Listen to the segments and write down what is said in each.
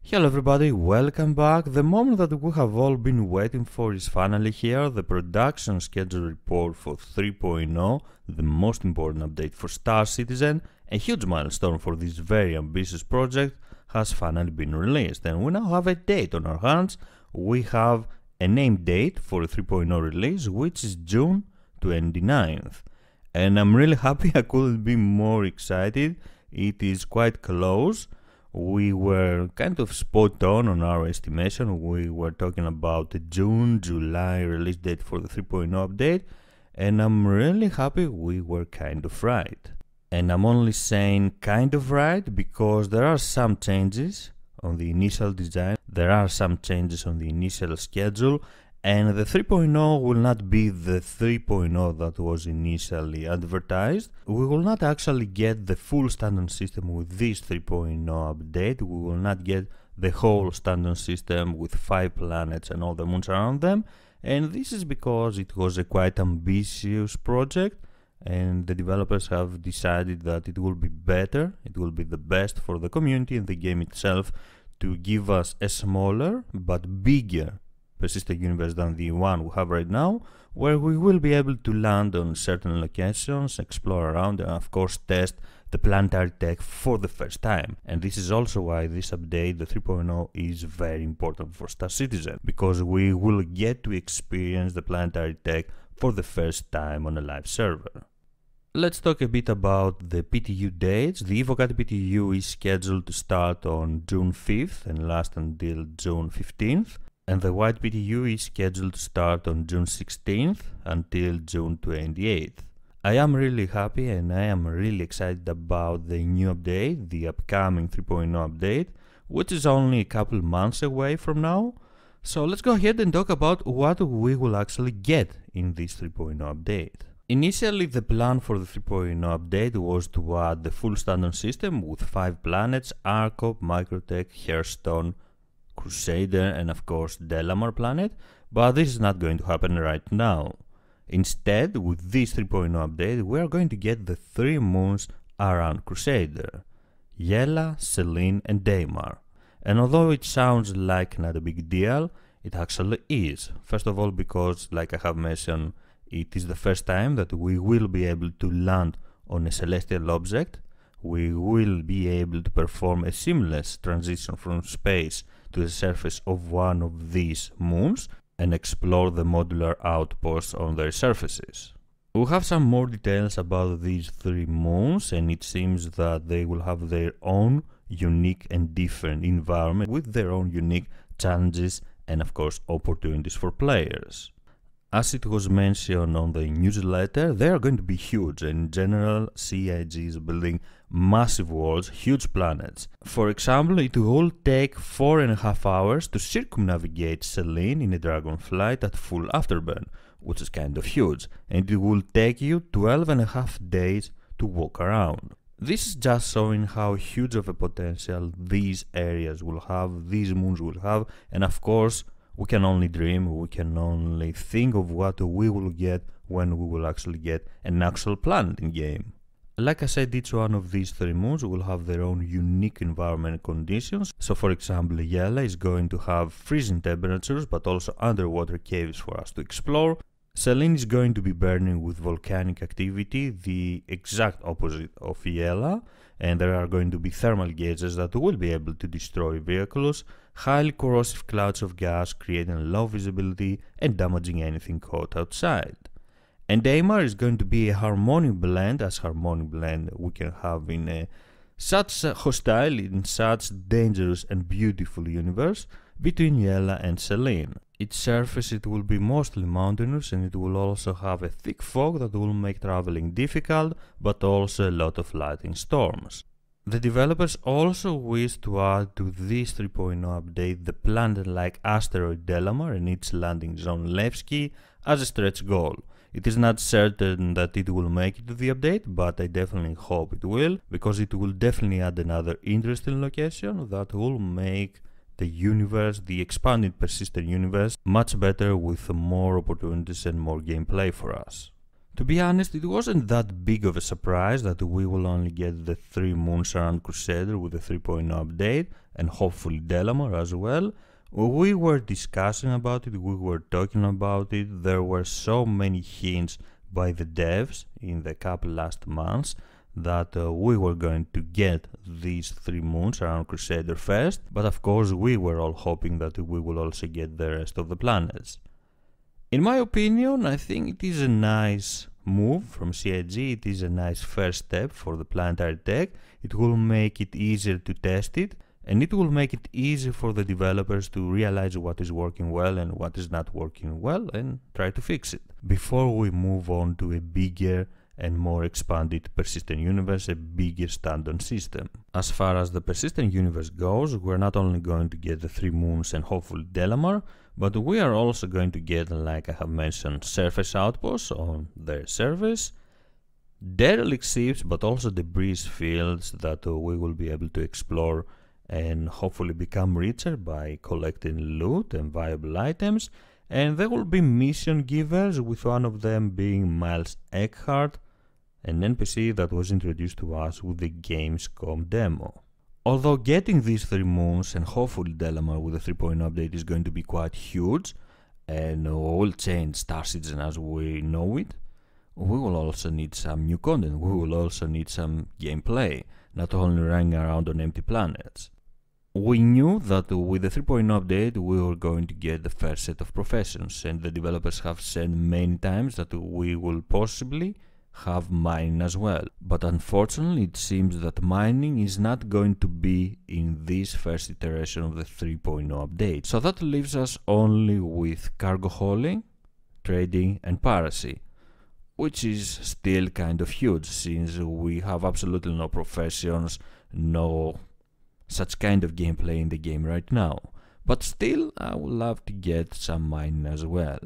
Hello everybody, welcome back. The moment that we have all been waiting for is finally here. The production schedule report for 3.0, the most important update for Star Citizen, a huge milestone for this very ambitious project, has finally been released. And we now have a date on our hands. We have a named date for a 3.0 release, which is June 29th. And I'm really happy, I couldn't be more excited. It is quite close. We were kind of spot on our estimation. We were talking about the June-July release date for the 3.0 update, and I'm really happy we were kind of right. And I'm only saying kind of right because there are some changes on the initial design, there are some changes on the initial schedule, and the 3.0 will not be the 3.0 that was initially advertised. We will not actually get the full standard system with this 3.0 update. We will not get the whole standard system with 5 planets and all the moons around them. And this is because it was a quite ambitious project, and the developers have decided that it will be better, it will be the best for the community and the game itself to give us a smaller but bigger persistent universe than the one we have right now, where we will be able to land on certain locations, explore around, and of course test the planetary tech for the first time. And this is also why this update, the 3.0, is very important for Star Citizen, because we will get to experience the planetary tech for the first time on a live server. Let's talk a bit about the PTU dates. The Evocati PTU is scheduled to start on June 5th and last until June 15th. And the White PTU is scheduled to start on June 16th until June 28th. I am really happy and I am really excited about the new update, the upcoming 3.0 update, which is only a couple months away from now. So let's go ahead and talk about what we will actually get in this 3.0 update. Initially, the plan for the 3.0 update was to add the full standard system with 5 planets: Arcop, Microtech, Hearthstone, Crusader, and of course Delamar planet, but this is not going to happen right now. Instead, with this 3.0 update, we are going to get the 3 moons around Crusader: Yela, Selene, and Delamar. And although it sounds like not a big deal, it actually is. First of all, because, like I have mentioned, it is the first time that we will be able to land on a celestial object. We will be able to perform a seamless transition from space to the surface of one of these moons and explore the modular outposts on their surfaces. We have some more details about these 3 moons, and it seems that they will have their own unique and different environment with their own unique challenges and of course opportunities for players. As it was mentioned on the newsletter, they are going to be huge, and in general, CIG is building massive worlds, huge planets. For example, it will take 4.5 hours to circumnavigate Selene in a dragonflight at full afterburn, which is kind of huge, and it will take you 12.5 days to walk around. This is just showing how huge of a potential these areas will have, these moons will have, and of course, we can only dream, we can only think of what we will get when we will actually get an actual planet in game. Like I said, each one of these 3 moons will have their own unique environment conditions. So for example, Yela is going to have freezing temperatures but also underwater caves for us to explore. Selene is going to be burning with volcanic activity, the exact opposite of Yela, and there are going to be thermal gauges that will be able to destroy vehicles, highly corrosive clouds of gas creating low visibility and damaging anything caught outside. And Delamar is going to be a harmonic blend, as harmonic blend we can have in such hostile, in such dangerous and beautiful universe between Yela and Selene. Its surface it will be mostly mountainous, and it will also have a thick fog that will make traveling difficult, but also a lot of lightning storms. The developers also wish to add to this 3.0 update the planet-like asteroid Delamar and its landing zone Levski as a stretch goal. It is not certain that it will make it to the update, but I definitely hope it will, because it will definitely add another interesting location that will make the universe, the expanded persistent universe, much better with more opportunities and more gameplay for us. To be honest, it wasn't that big of a surprise that we will only get the 3 moons around Crusader with the 3.0 update, and hopefully Delamar as well. We were discussing about it, we were talking about it, there were so many hints by the devs in the couple last months that we were going to get these 3 moons around Crusader first, but of course we were all hoping that we will also get the rest of the planets. In my opinion, I think it is a nice move from CIG, it is a nice first step for the planetary tech, it will make it easier to test it, and it will make it easy for the developers to realize what is working well and what is not working well and try to fix it. Before we move on to a bigger and more expanded persistent universe, a bigger standard system. As far as the persistent universe goes, we're not only going to get the 3 moons and hopefully Delamar, but we are also going to get, like I have mentioned, surface outposts on their surface, derelict ships, but also debris fields that we will be able to explore and hopefully become richer by collecting loot and viable items. And there will be mission givers, with one of them being Miles Eckhart, an NPC that was introduced to us with the Gamescom demo. Although getting these 3 moons and hopefully Delamar with the 3.0 update is going to be quite huge and will change Star Citizen as we know it, we will also need some new content, we will also need some gameplay, not only running around on empty planets. We knew that with the 3.0 update we were going to get the first set of professions, and the developers have said many times that we will possibly have mining as well. But unfortunately it seems that mining is not going to be in this first iteration of the 3.0 update. So that leaves us only with cargo hauling, trading and piracy, which is still kind of huge since we have absolutely no professions, no such kind of gameplay in the game right now. But still, I would love to get some mining as well.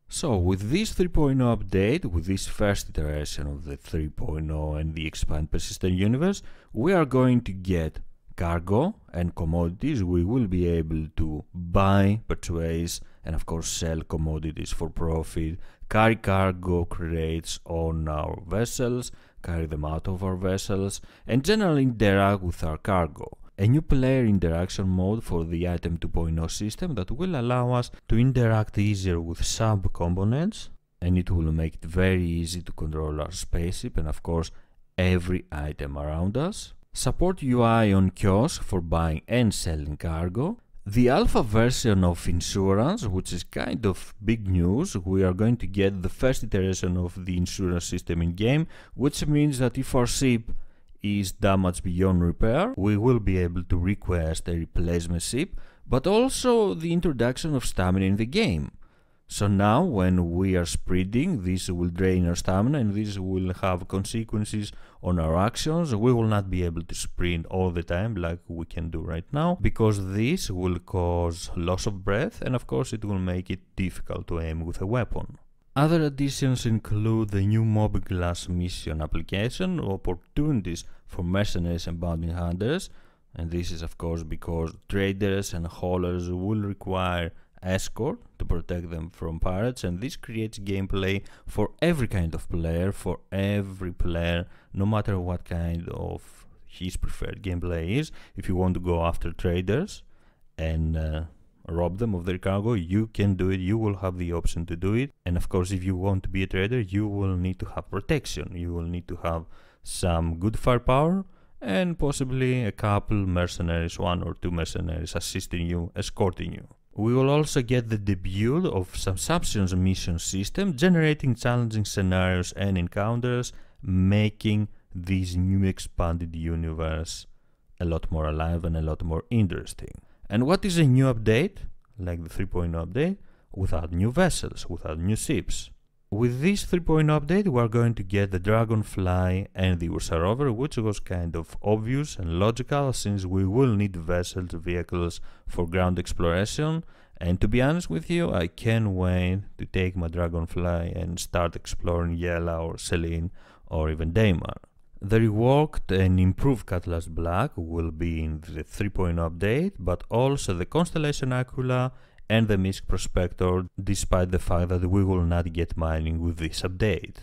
So with this 3.0 update, with this first iteration of the 3.0 and the expand persistent universe, we are going to get cargo and commodities. We will be able to buy, purchase and of course sell commodities for profit, carry cargo crates on our vessels, carry them out of our vessels, and generally interact with our cargo. A new player interaction mode for the Item 2.0 system that will allow us to interact easier with sub-components, and it will make it very easy to control our spaceship and of course every item around us. Support UI on kiosk for buying and selling cargo. The alpha version of insurance, which is kind of big news. We are going to get the first iteration of the insurance system in game, which means that if our ship is damaged beyond repair, we will be able to request a replacement ship, but also the introduction of stamina in the game. So now when we are sprinting, this will drain our stamina and this will have consequences on our actions. We will not be able to sprint all the time like we can do right now, because this will cause loss of breath and of course it will make it difficult to aim with a weapon. Other additions include the new Mobbing-Glass mission application, opportunities for mercenaries and bounty hunters, and this is of course because traders and haulers will require escort to protect them from pirates, and this creates gameplay for every kind of player, for every player, no matter what kind of his preferred gameplay is. If you want to go after traders and rob them of their cargo, you can do it, you will have the option to do it. And of course if you want to be a trader, you will need to have protection, you will need to have some good firepower and possibly a couple mercenaries, 1 or 2 mercenaries assisting you, escorting you. We will also get the debut of some substance mission system, generating challenging scenarios and encounters, making this new expanded universe a lot more alive and a lot more interesting. And what is a new update, like the 3.0 update, without new vessels, without new ships? With this 3.0 update we are going to get the Dragonfly and the Ursa rover, which was kind of obvious and logical since we will need vessels, vehicles for ground exploration. And to be honest with you, I can't wait to take my Dragonfly and start exploring Yela or Selene or even Delamar. The reworked and improved Catalyst Black will be in the 3.0 update, but also the Constellation Aquila and the Misk Prospector, despite the fact that we will not get mining with this update.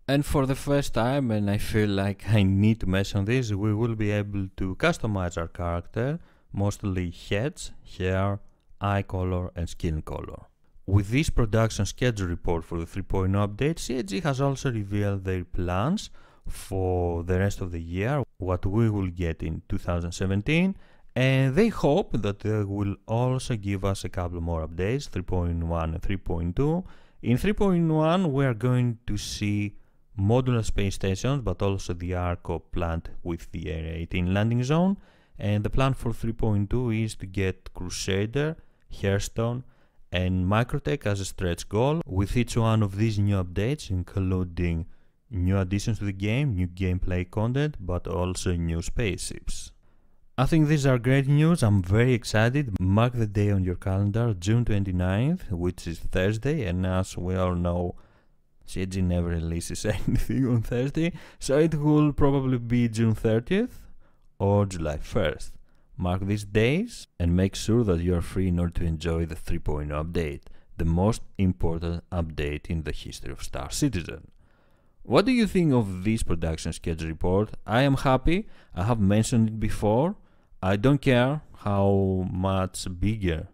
And for the first time, and I feel like I need to mention this, we will be able to customize our character, mostly heads, hair, eye color and skin color. With this production schedule report for the 3.0 update, CIG has also revealed their plans for the rest of the year, what we will get in 2017, and they hope that they will also give us a couple more updates, 3.1 and 3.2. In 3.1 we are going to see modular space stations, but also the Arco plant with the Area 18 landing zone, and the plan for 3.2 is to get Crusader, Hearthstone and Microtech as a stretch goal, with each one of these new updates including new additions to the game, new gameplay content, but also new spaceships. I think these are great news. I'm very excited. Mark the day on your calendar, June 29th, which is Thursday, and as we all know, CIG never releases anything on Thursday, so it will probably be June 30th or July 1st. Mark these days and make sure that you are free in order to enjoy the 3.0 update, the most important update in the history of Star Citizen. What do you think of this production schedule report? I am happy. I have mentioned it before. I don't care how much bigger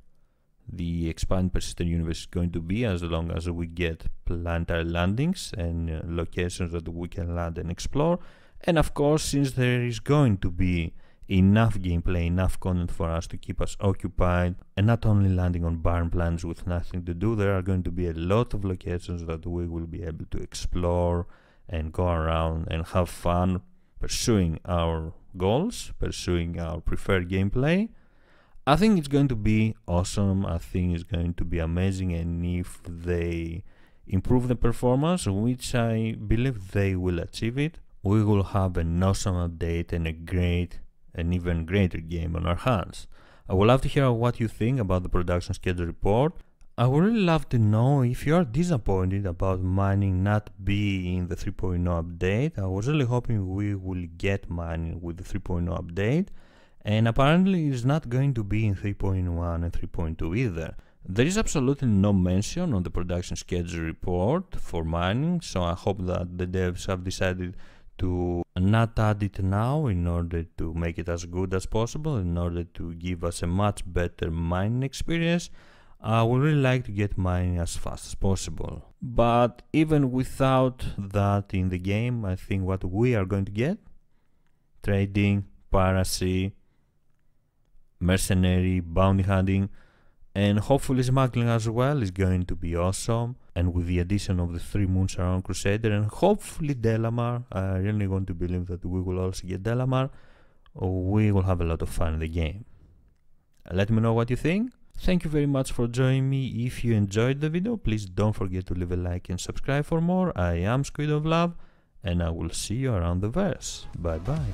the expanded persistent universe is going to be, as long as we get planetary landings and locations that we can land and explore. And of course, since there is going to be enough gameplay, enough content for us to keep us occupied, and not only landing on barren planets with nothing to do, there are going to be a lot of locations that we will be able to explore and go around and have fun pursuing our goals, pursuing our preferred gameplay. I think it's going to be awesome. I think it's going to be amazing, and if they improve the performance, which I believe they will achieve it, we will have an awesome update and an even greater game on our hands. I would love to hear what you think about the production schedule report. I would really love to know if you are disappointed about mining not being in the 3.0 update. I was really hoping we will get mining with the 3.0 update, and apparently it's not going to be in 3.1 and 3.2 either. There is absolutely no mention on the production schedule report for mining, so I hope that the devs have decided to not add it now in order to make it as good as possible, in order to give us a much better mining experience. I would really like to get mining as fast as possible. But even without that in the game, I think what we are going to get, trading, piracy, mercenary, bounty hunting, and hopefully smuggling as well is going to be awesome. And with the addition of the 3 moons around Crusader and hopefully Delamar, I really want to believe that we will also get Delamar, we will have a lot of fun in the game. Let me know what you think. Thank you very much for joining me. If you enjoyed the video, please don't forget to leave a like and subscribe for more. I am SquidofLove, and I will see you around the verse. Bye bye.